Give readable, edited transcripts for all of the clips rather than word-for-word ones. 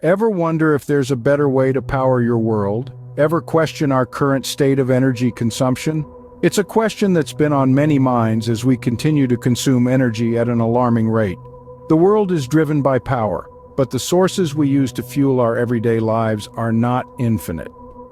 Ever wonder if there's a better way to power your world? Ever question our current state of energy consumption? It's a question that's been on many minds as we continue to consume energy at an alarming rate. The world is driven by power, but the sources we use to fuel our everyday lives are not infinite.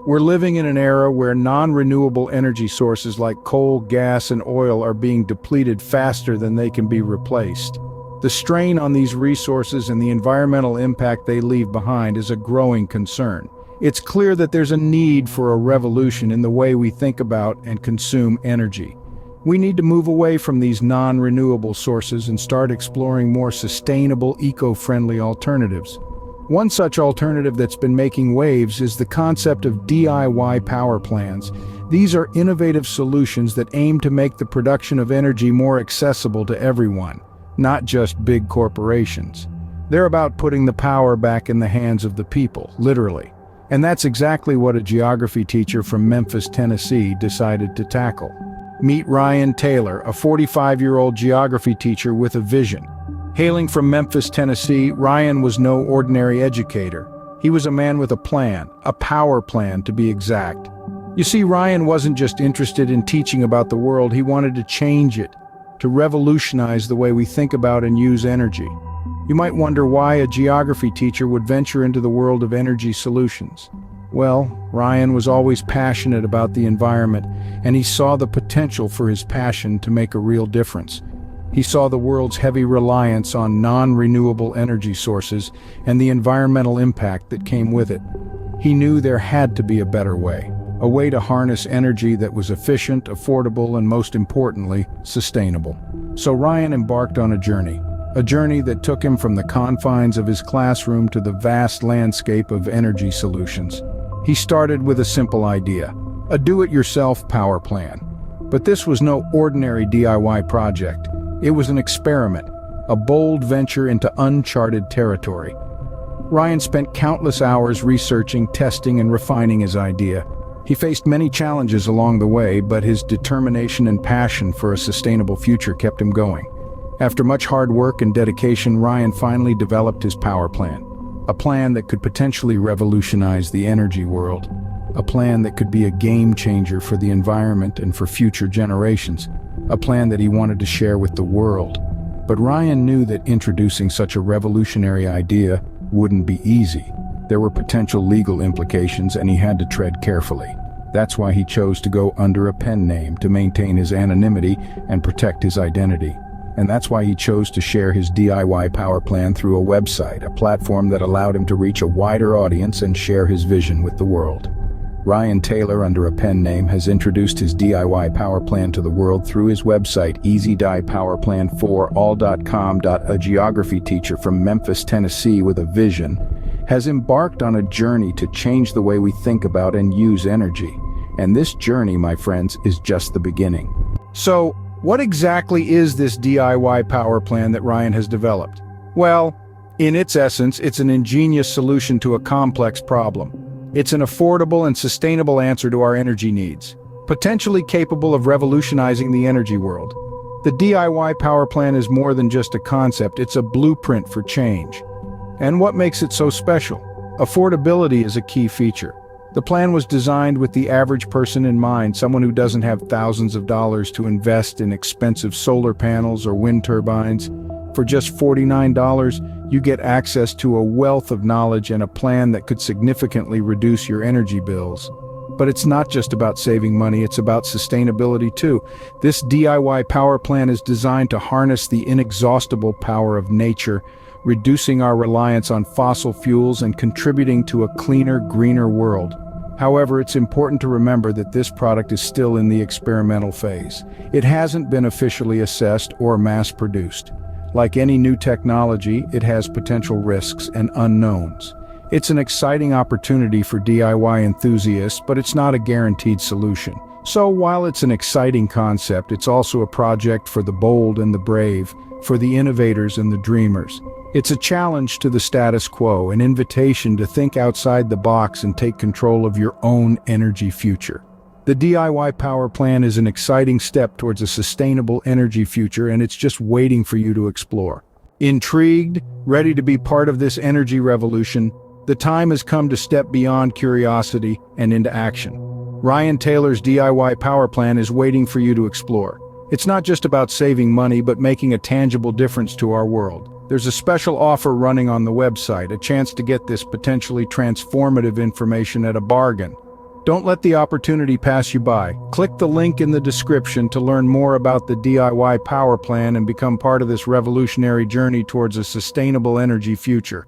We're living in an era where non-renewable energy sources like coal, gas, and oil are being depleted faster than they can be replaced. The strain on these resources and the environmental impact they leave behind is a growing concern. It's clear that there's a need for a revolution in the way we think about and consume energy. We need to move away from these non-renewable sources and start exploring more sustainable, eco-friendly alternatives. One such alternative that's been making waves is the concept of DIY power plants. These are innovative solutions that aim to make the production of energy more accessible to everyone, not just big corporations. They're about putting the power back in the hands of the people, literally. And that's exactly what a geography teacher from Memphis, Tennessee decided to tackle. Meet Ryan Taylor, a 45-year-old geography teacher with a vision. Hailing from Memphis, Tennessee, Ryan was no ordinary educator. He was a man with a plan, a power plan to be exact. You see, Ryan wasn't just interested in teaching about the world, he wanted to change it, to revolutionize the way we think about and use energy. You might wonder why a geography teacher would venture into the world of energy solutions. Well, Ryan was always passionate about the environment, and he saw the potential for his passion to make a real difference. He saw the world's heavy reliance on non-renewable energy sources and the environmental impact that came with it. He knew there had to be a better way, a way to harness energy that was efficient, affordable, and most importantly, sustainable. So Ryan embarked on a journey that took him from the confines of his classroom to the vast landscape of energy solutions. He started with a simple idea, a do-it-yourself power plan. But this was no ordinary DIY project. It was an experiment, a bold venture into uncharted territory. Ryan spent countless hours researching, testing, and refining his idea. He faced many challenges along the way, but his determination and passion for a sustainable future kept him going. After much hard work and dedication, Ryan finally developed his power plan. A plan that could potentially revolutionize the energy world. A plan that could be a game changer for the environment and for future generations. A plan that he wanted to share with the world. But Ryan knew that introducing such a revolutionary idea wouldn't be easy. There were potential legal implications, and he had to tread carefully. That's why he chose to go under a pen name to maintain his anonymity and protect his identity. And that's why he chose to share his DIY power plan through a website, a platform that allowed him to reach a wider audience and share his vision with the world. Ryan Taylor, under a pen name, has introduced his DIY power plan to the world through his website, EasyDiePowerPlan4All.com. A geography teacher from Memphis, Tennessee with a vision, has embarked on a journey to change the way we think about and use energy. And this journey, my friends, is just the beginning. So, what exactly is this DIY power plan that Ryan has developed? Well, in its essence, it's an ingenious solution to a complex problem. It's an affordable and sustainable answer to our energy needs, potentially capable of revolutionizing the energy world. The DIY power plan is more than just a concept, it's a blueprint for change. And what makes it so special? Affordability is a key feature. The plan was designed with the average person in mind, someone who doesn't have thousands of dollars to invest in expensive solar panels or wind turbines. For just $49, you get access to a wealth of knowledge and a plan that could significantly reduce your energy bills. But it's not just about saving money, it's about sustainability too. This DIY power plan is designed to harness the inexhaustible power of nature, reducing our reliance on fossil fuels and contributing to a cleaner, greener world. However, it's important to remember that this product is still in the experimental phase. It hasn't been officially assessed or mass-produced. Like any new technology, it has potential risks and unknowns. It's an exciting opportunity for DIY enthusiasts, but it's not a guaranteed solution. So while it's an exciting concept, it's also a project for the bold and the brave, for the innovators and the dreamers. It's a challenge to the status quo, an invitation to think outside the box and take control of your own energy future. The DIY power plan is an exciting step towards a sustainable energy future, and it's just waiting for you to explore. Intrigued? Ready to be part of this energy revolution? The time has come to step beyond curiosity and into action. Ryan Taylor's DIY Power Plan is waiting for you to explore. It's not just about saving money, but making a tangible difference to our world. There's a special offer running on the website, a chance to get this potentially transformative information at a bargain. Don't let the opportunity pass you by. Click the link in the description to learn more about the DIY Power Plan and become part of this revolutionary journey towards a sustainable energy future.